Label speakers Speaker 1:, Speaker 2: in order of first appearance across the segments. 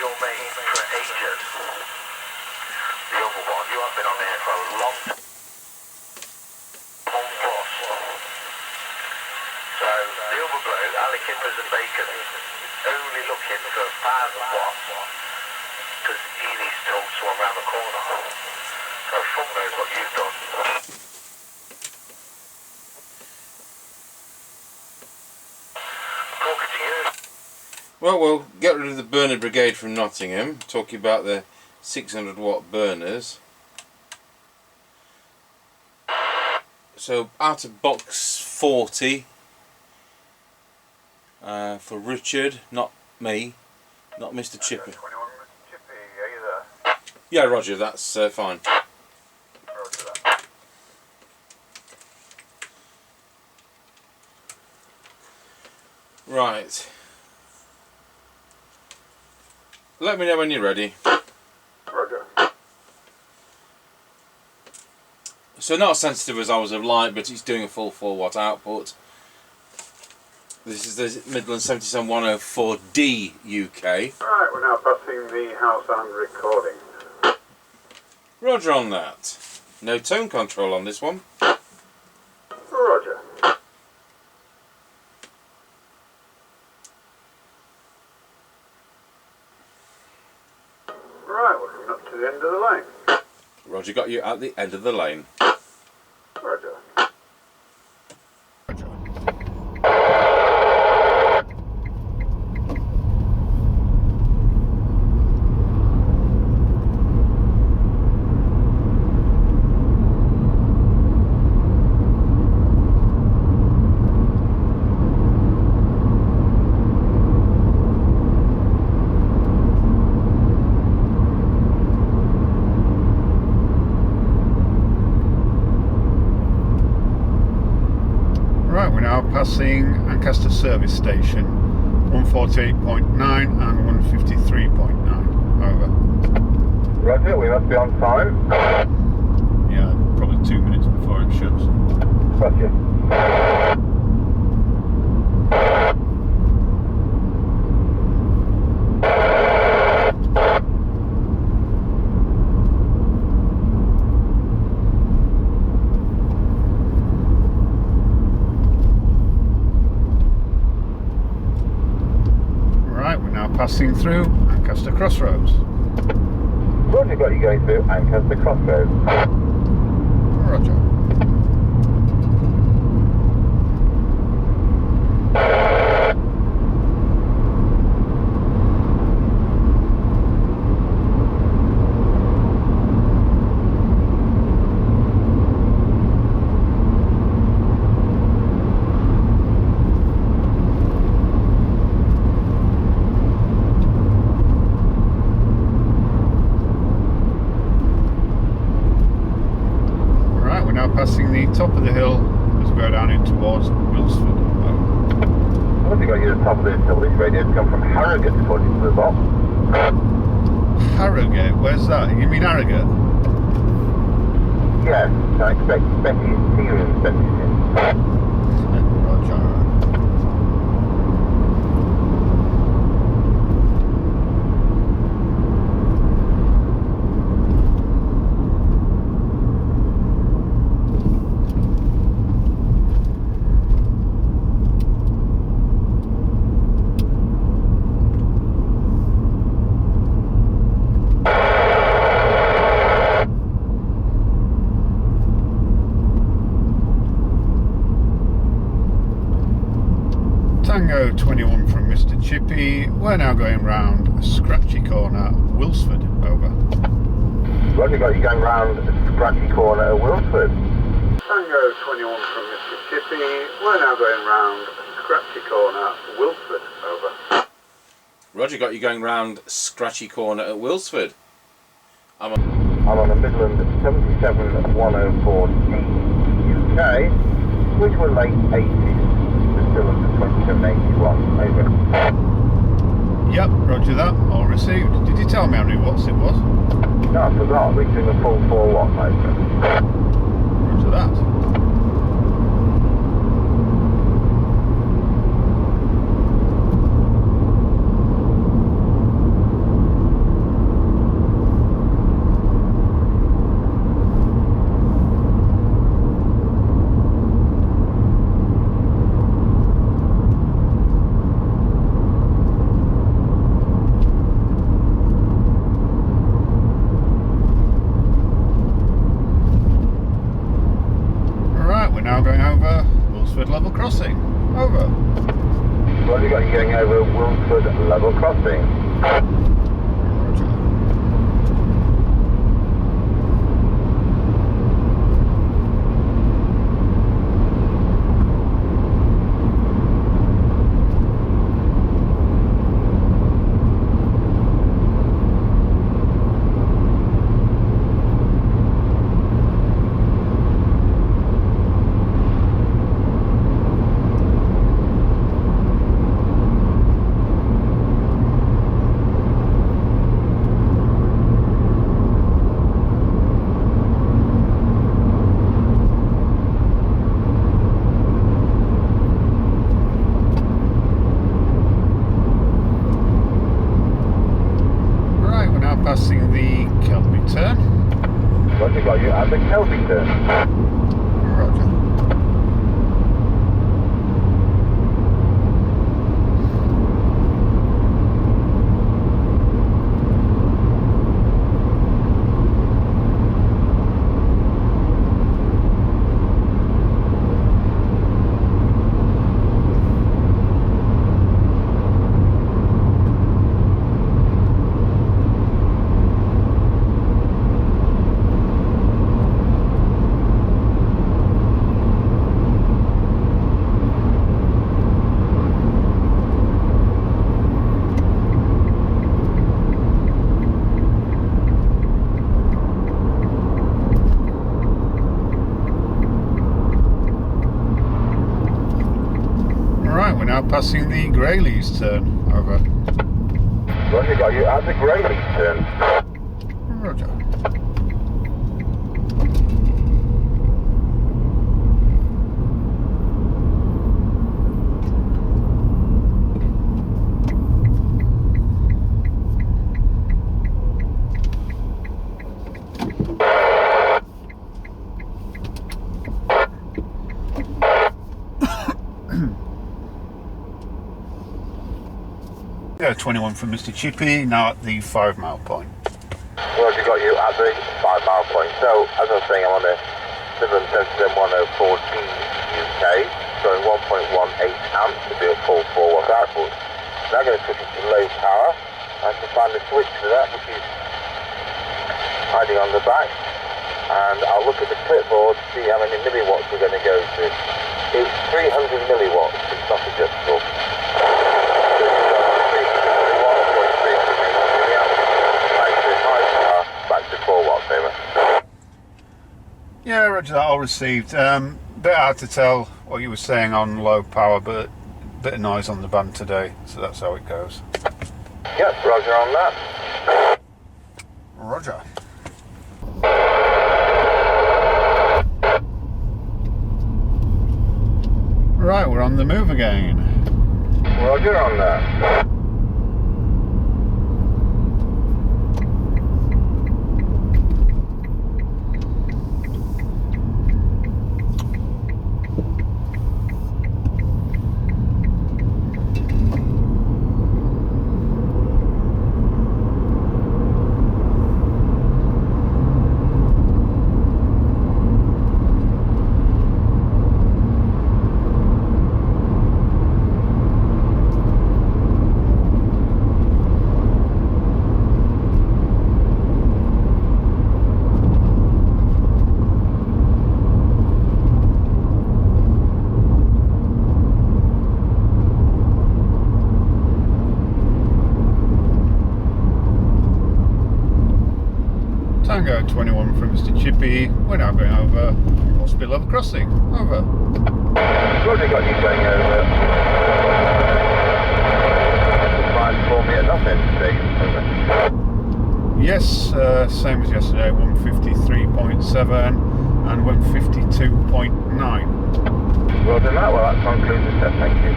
Speaker 1: your mate for ages. The other one, you have been on here for a long time. So, the other bloke, Ali Kippers and Bacon, only looking for 1,000 watts, because he needs to talk to someone around the corner. So, fuck knows what you've done. Talking to you.
Speaker 2: Well, we'll get rid of the burner brigade from Nottingham, talking about the 600 watt burners. So out of box 40 for Richard, not me, not Mr Chippie.
Speaker 1: 21, Mr Chippie, are you there?
Speaker 2: Yeah, Roger, that's fine.
Speaker 1: Roger that.
Speaker 2: Right. Let me know when you're ready.
Speaker 1: Roger.
Speaker 2: So not as sensitive as I was of light, but it's doing a full 4 watt output. This is the Midland 77104D UK.
Speaker 1: Right, we're now passing the house and recording.
Speaker 2: Roger on that. No tone control on this one.
Speaker 1: Roger. Right, we're coming up to the end of the lane.
Speaker 2: Roger got you at the end of the lane.
Speaker 1: Roger.
Speaker 3: Passing Ancaster service station 148.9 and 153.9. Over.
Speaker 1: Roger, we must be on time.
Speaker 3: Yeah, probably 2 minutes before it shuts.
Speaker 1: Roger.
Speaker 3: Passing through Ancaster Crossroads.
Speaker 1: Roger, got you going through Ancaster Crossroads.
Speaker 3: Roger. Passing the top of the hill as we go down in towards Wilsford.
Speaker 1: I think I got you at the top of this hill. These radios come from Harrogate, according to the box.
Speaker 3: Harrogate? Where's that? You mean Harrogate?
Speaker 1: Yes, I expect Becky Stevens sent it in.
Speaker 3: Roger. Tango 21 from Mr Chippie. We're now going round a scratchy corner, Wilsford. Over.
Speaker 1: Roger, got you going round a scratchy corner at Wilford. Tango 21 from Mr Chippie. We're now going round a scratchy corner, Wilford. Over.
Speaker 2: Roger got you going round scratchy corner at Wilsford. I'm
Speaker 1: on a Midland 77104D UK, which were late 80s. Still under 2781, over.
Speaker 3: Yep, roger that, all received. Did you tell me how many watts it was?
Speaker 1: No, I forgot, reaching the full 4 watt motor.
Speaker 3: Roger that. we're now going over Wilsford Level Crossing. Over.
Speaker 1: Roger, got you going over Wilsford Level Crossing.
Speaker 3: Roger. Passing the Kelby turn.
Speaker 1: Roger, got you at the Kelby turn.
Speaker 3: Roger. We're now passing the Greyleys turn. Over.
Speaker 1: Roger, got you at the Greyleys turn.
Speaker 3: Roger. Yeah, 21 from Mr Chippie, now at the 5 mile point.
Speaker 1: Roger, got you at the 5 mile point. So, as I was saying, I'm on the Midland 77104D UK, showing 1.18 amps to do a full 4 watt output. Now I'm going to switch it to low power. I can find the switch for that, which is hiding on the back. And I'll look at the clipboard to see how many milliwatts we're going to go to. It's 300 milliwatts, it's not adjustable. Back to 4 watts, over.
Speaker 3: Yeah, Roger that, all received. Bit hard to tell what you were saying on low power, but a bit of noise on the band today, so that's how it goes.
Speaker 1: Yep, Roger on that.
Speaker 3: Roger. Right, we're on the move again.
Speaker 1: Roger on that. Tango 21 from Mr Chippie, we're now going over Hospital Level Crossing. Over. Roger, got you going over. Price for me at nothing, please. Over.
Speaker 3: Yes, same as yesterday, 153.7 and 152.9.
Speaker 1: Roger that, well that concludes the set, thank you.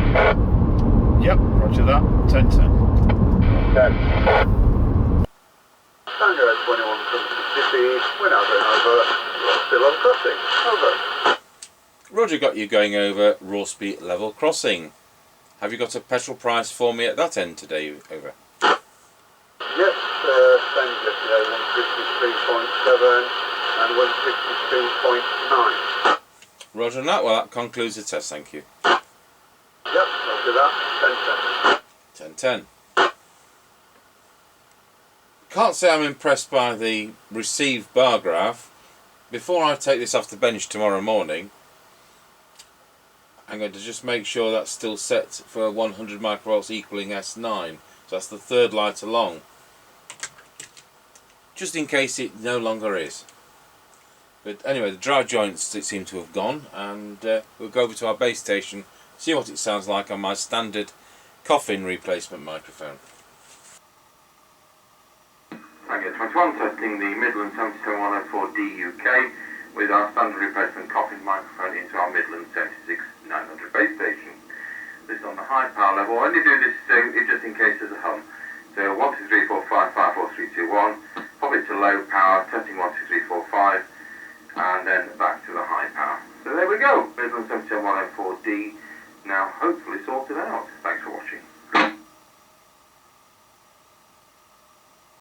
Speaker 3: Yep, roger that, 10-10.
Speaker 1: 10.
Speaker 4: Tango 21 from Mississippi, we're now going over Rossby Level Crossing. Over.
Speaker 2: Roger got you going over Rossby Level Crossing. Have you got a petrol price for me at that end today? Over.
Speaker 4: Yes, same as yesterday, 153.7 and 152.9.
Speaker 2: Roger on that. Well, that concludes the test. Thank you.
Speaker 4: Yep, I'll do that.
Speaker 2: 10-10. Can't say I'm impressed by the received bar graph. Before I take this off the bench tomorrow morning, I'm going to just make sure that's still set for 100 microvolts equaling S9. So that's the third light along. Just in case it no longer is. But anyway, the dry joints seem to have gone, and we'll go over to our base station, see what it sounds like on my standard coffin replacement microphone.
Speaker 1: Tango 21, testing the Midland 77104D UK with our standard replacement coffin microphone into our Midland 76900 base station. This is on the high power level. I only do this just in case there's a hum. So 1, 2, 3, 4, 5, 5, 4, 3, 2, 1. Pop it to low power, testing 1, 2, 3, 4, 5, and then back to the high power. So there we go, Midland 77104D now hopefully sorted out. Thank